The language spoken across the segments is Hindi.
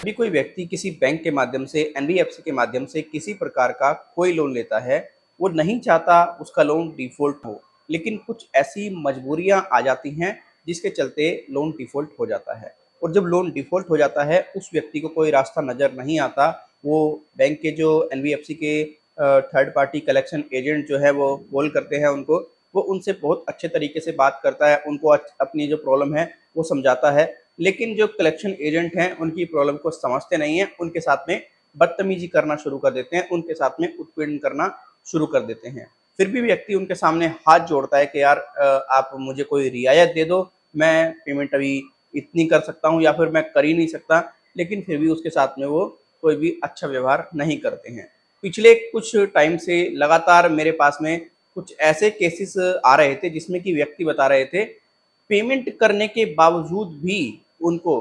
भी कोई व्यक्ति किसी बैंक के माध्यम से, एनबीएफसी के माध्यम से किसी प्रकार का कोई लोन लेता है, वो नहीं चाहता उसका लोन डिफ़ॉल्ट हो, लेकिन कुछ ऐसी मजबूरियाँ आ जाती हैं जिसके चलते लोन डिफ़ॉल्ट हो जाता है। और जब लोन डिफ़ॉल्ट हो जाता है, उस व्यक्ति को कोई रास्ता नज़र नहीं आता, वो बैंक के जो एनबीएफसी के थर्ड पार्टी कलेक्शन एजेंट जो है वो कॉल करते हैं उनको, वो उनसे बहुत अच्छे तरीके से बात करता है, उनको अपनी जो प्रॉब्लम है वो समझाता है। लेकिन जो कलेक्शन एजेंट हैं उनकी प्रॉब्लम को समझते नहीं हैं, उनके साथ में बदतमीजी करना शुरू कर देते हैं, उनके साथ में उत्पीड़न करना शुरू कर देते हैं। फिर भी व्यक्ति उनके सामने हाथ जोड़ता है कि यार आप मुझे कोई रियायत दे दो, मैं पेमेंट अभी इतनी कर सकता हूँ या फिर मैं कर ही नहीं सकता, लेकिन फिर भी उसके साथ में वो कोई भी अच्छा व्यवहार नहीं करते हैं। पिछले कुछ टाइम से लगातार मेरे पास में कुछ ऐसे केसेस आ रहे थे जिसमें कि व्यक्ति बता रहे थे पेमेंट करने के बावजूद भी उनको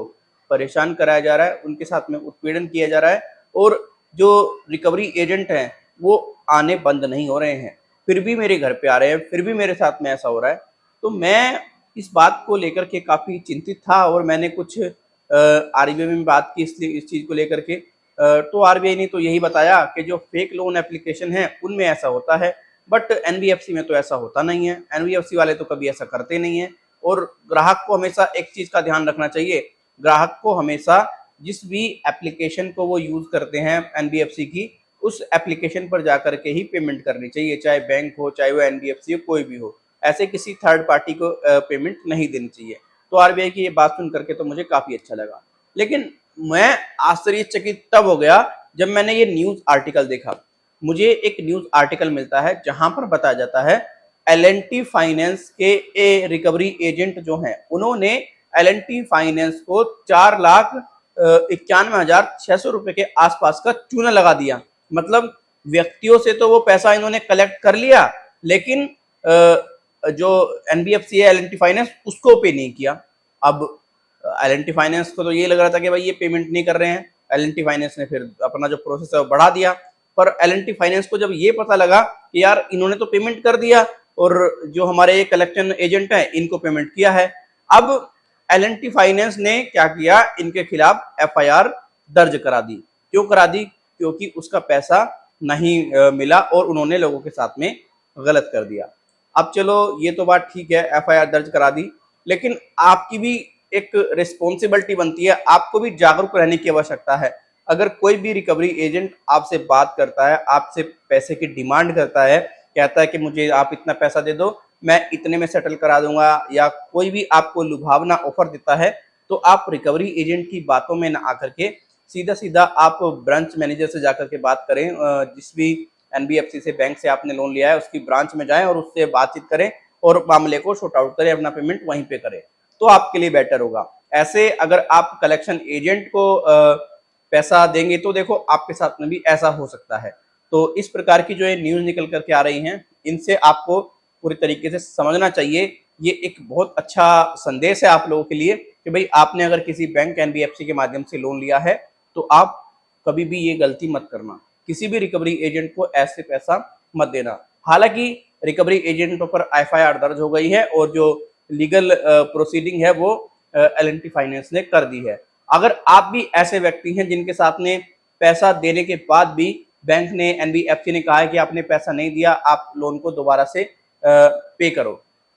परेशान कराया जा रहा है, उनके साथ में उत्पीड़न किया जा रहा है और जो रिकवरी एजेंट हैं वो आने बंद नहीं हो रहे हैं, फिर भी मेरे घर पे आ रहे हैं, फिर भी मेरे साथ में ऐसा हो रहा है। तो मैं इस बात को लेकर के काफ़ी चिंतित था और मैंने कुछ आरबीआई में बात की इसलिए इस चीज़ को लेकर के। तो आरबीआई ने तो यही बताया कि जो फेक लोन एप्लीकेशन है उनमें ऐसा होता है, बट एनबीएफसी में तो ऐसा होता नहीं है, एनबीएफसी वाले तो कभी ऐसा करते नहीं हैं। और ग्राहक को हमेशा एक चीज़ का ध्यान रखना चाहिए, ग्राहक को हमेशा जिस भी एप्लीकेशन को वो यूज़ करते हैं एनबीएफसी की, उस एप्लीकेशन पर जाकर के ही पेमेंट करनी चाहिए, चाहे बैंक हो, चाहे वो एनबीएफसी हो, कोई भी हो। ऐसे किसी थर्ड पार्टी को पेमेंट नहीं देनी चाहिए। तो आरबीआई की ये बात सुन करके तो मुझे काफ़ी अच्छा लगा। लेकिन मैं आश्चर्यचकित तब हो गया जब मैंने ये न्यूज़ आर्टिकल देखा। मुझे एक न्यूज़ आर्टिकल मिलता है जहाँ पर बताया जाता है एल&टी फाइनेंस के रिकवरी एजेंट जो हैं उन्होंने एल&टी फाइनेंस को 4,91,600 रुपए के आसपास का चूना लगा दिया। मतलब व्यक्तियों से तो वो पैसा इन्होंने कलेक्ट कर लिया, लेकिन जो एनबीएफसी है एल&टी फाइनेंस उसको पे नहीं किया। अब एल&टी फाइनेंस को तो ये लग रहा था कि भाई ये पेमेंट नहीं कर रहे हैं, एल&टी फाइनेंस ने फिर अपना जो प्रोसेस है वो बढ़ा दिया। पर एल&टी फाइनेंस को जब ये पता लगा कि यार इन्होंने तो पेमेंट कर दिया और जो हमारे कलेक्शन एजेंट हैं इनको पेमेंट किया है, अब एल&टी फाइनेंस ने क्या किया, इनके खिलाफ एफआईआर दर्ज करा दी। क्यों करा दी? क्योंकि उसका पैसा नहीं मिला और उन्होंने लोगों के साथ में गलत कर दिया। अब चलो ये तो बात ठीक है, एफआईआर दर्ज करा दी, लेकिन आपकी भी एक रिस्पॉन्सिबिलिटी बनती है, आपको भी जागरूक रहने की आवश्यकता है। अगर कोई भी रिकवरी एजेंट आपसे बात करता है, आपसे पैसे की डिमांड करता है, कहता है कि मुझे आप इतना पैसा दे दो, मैं इतने में सेटल करा दूंगा, या कोई भी आपको लुभावना ऑफर देता है, तो आप रिकवरी एजेंट की बातों में ना आकर के सीधा सीधा आप ब्रांच मैनेजर से जाकर के बात करें। जिस भी एनबीएफसी से बैंक से आपने लोन लिया है उसकी ब्रांच में जाएं और उससे बातचीत करें और मामले को शॉर्ट आउट करें, अपना पेमेंट वहीं पे करें, तो आपके लिए बेटर होगा। ऐसे अगर आप कलेक्शन एजेंट को पैसा देंगे तो देखो आपके साथ में भी ऐसा हो सकता है। तो इस प्रकार की जो ये न्यूज़ निकल करके आ रही हैं, इनसे आपको पूरी तरीके से समझना चाहिए। ये एक बहुत अच्छा संदेश है आप लोगों के लिए कि भाई आपने अगर किसी बैंक एनबीएफसी के माध्यम से लोन लिया है तो आप कभी भी ये गलती मत करना, किसी भी रिकवरी एजेंट को ऐसे पैसा मत देना। हालांकि रिकवरी एजेंटों पर एफआईआर दर्ज हो गई है और जो लीगल प्रोसीडिंग है वो एल&टी फाइनेंस ने कर दी है। अगर आप भी ऐसे व्यक्ति हैं जिनके साथ में पैसा देने के बाद भी बैंक ने, एनबीएफसी ने कहा है कि आपने पैसा नहीं दिया, आप लोन को दोबारा से पे करो,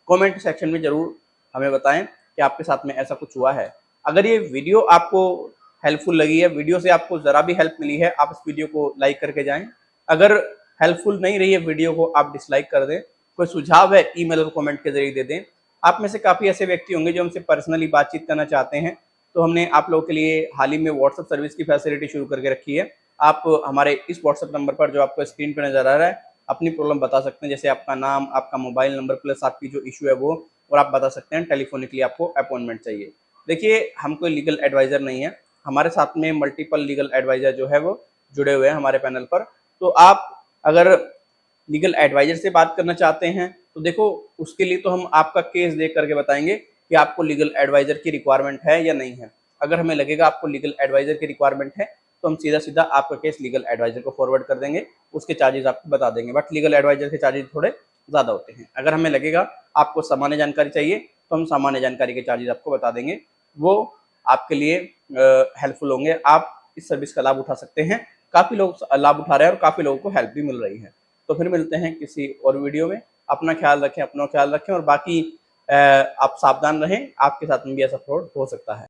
कमेंट सेक्शन में जरूर हमें बताएं कि आपके साथ में ऐसा कुछ हुआ है। अगर ये वीडियो आपको हेल्पफुल लगी है, वीडियो से आपको ज़रा भी हेल्प मिली है, आप इस वीडियो को लाइक करके जाएं। अगर हेल्पफुल नहीं रही है वीडियो को आप डिसलाइक कर दें। कोई सुझाव है ईमेल और कमेंट के जरिए दे दें। आप में से काफ़ी ऐसे व्यक्ति होंगे जो हमसे पर्सनली बातचीत करना चाहते हैं, तो हमने आप लोगों के लिए हाल ही में व्हाट्सएप सर्विस की फैसिलिटी शुरू करके रखी है। आप हमारे इस व्हाट्सएप नंबर पर जो आपको स्क्रीन पर नज़र आ रहा है अपनी प्रॉब्लम बता सकते हैं, जैसे आपका नाम, आपका मोबाइल नंबर प्लस आपकी जो इशू है वो, और आप बता सकते हैं टेलीफोनिकली आपको अपॉइंटमेंट चाहिए। देखिए हम कोई लीगल एडवाइज़र नहीं है, हमारे साथ में मल्टीपल लीगल एडवाइज़र जो है वो जुड़े हुए हैं हमारे पैनल पर। तो आप अगर लीगल एडवाइज़र से बात करना चाहते हैं तो देखो उसके लिए तो हम आपका केस देख करके बताएंगे कि आपको लीगल एडवाइज़र की रिक्वायरमेंट है या नहीं है। अगर हमें लगेगा आपको लीगल एडवाइज़र की रिक्वायरमेंट है तो हम सीधा सीधा आपका केस लीगल एडवाइज़र को फॉरवर्ड कर देंगे, उसके चार्जेस आपको बता देंगे। बट लीगल एडवाइज़र के चार्जेस थोड़े ज़्यादा होते हैं। अगर हमें लगेगा आपको सामान्य जानकारी चाहिए तो हम सामान्य जानकारी के चार्जेस आपको बता देंगे, वो आपके लिए हेल्पफुल होंगे। आप इस सर्विस का लाभ उठा सकते हैं। काफ़ी लोग लाभ उठा रहे हैं और काफ़ी लोगों को हेल्प भी मिल रही है। तो फिर मिलते हैं किसी और वीडियो में। अपना ख्याल रखें, अपना ख्याल रखें और बाकी आप सावधान रहें, आपके साथ में भी ऐसा फ्रॉड हो सकता है।